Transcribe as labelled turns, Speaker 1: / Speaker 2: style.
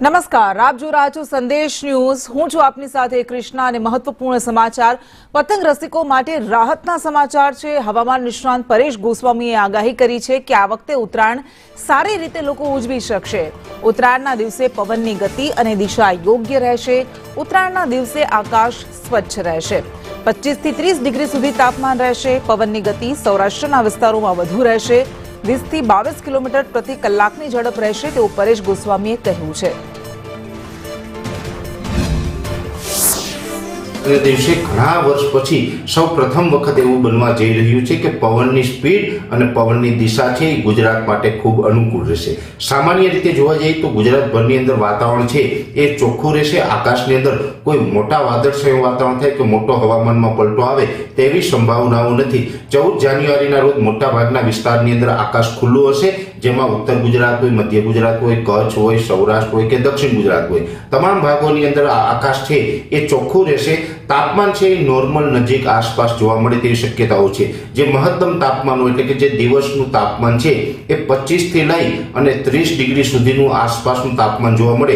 Speaker 1: નમસ્કાર, આપ જો રહ્યા છો સંદેશ ન્યૂઝ। હું છું આપની સાથે કૃષ્ણા અને મહત્વપૂર્ણ સમાચાર પતંગ રસિકો માટે રાહતના સમાચાર છે। હવામાન નિષ્ણાંત પરેશ ગોસ્વામીએ આગાહી કરી છે કે આ વખતે ઉત્તરાયણ સારી રીતે લોકો ઉજવી શકશે। ઉત્તરાયણના દિવસે પવનની ગતિ અને દિશા યોગ્ય રહેશે। ઉત્તરાયણના દિવસે આકાશ સ્વચ્છ રહેશે। 25 થી 30 ડિગ્રી સુધી તાપમાન રહેશે। પવનની ગતિ સૌરાષ્ટ્રના વિસ્તારોમાં વધુ રહેશે। 20 થી 22 કિલોમીટર પ્રતિ કલાકની ઝડપ રહેશે તેવું પરેશ ગોસ્વામીએ કહ્યું છે।
Speaker 2: દિવસે ઘણા વર્ષ પછી સૌ પ્રથમ વખત એવું બનવા જઈ રહ્યું છે કે પવનની સ્પીડ અને પવનની દિશા છે એ ગુજરાત માટે ખૂબ અનુકૂળ રહેશે। સામાન્ય રીતે જોવા જઈએ તો ગુજરાતભરની અંદર વાતાવરણ છે એ ચોખ્ખું રહેશે। આકાશની અંદર કોઈ મોટા વાદળછાયું વાતાવરણ થાય કે મોટો હવામાનમાં પલટો આવે તેવી સંભાવનાઓ નથી। 14 જાન્યુઆરીના રોજ મોટા ભાગના વિસ્તારની અંદર આકાશ ખુલ્લું હશે, જેમાં ઉત્તર ગુજરાત હોય, મધ્ય ગુજરાત હોય, કચ્છ હોય, સૌરાષ્ટ્ર હોય કે દક્ષિણ ગુજરાત હોય, તમામ ભાગોની અંદર આકાશ છે એ ચોખ્ખું રહેશે। તાપમાન છે એ નોર્મલ નજીક આસપાસ જોવા મળે તેવી શક્યતાઓ છે। જે મહત્તમ તાપમાન હોય એટલે કે જે દિવસનું તાપમાન છે એ 25 થી લઈ અને 30 ડિગ્રી સુધીનું આસપાસનું તાપમાન જોવા મળે।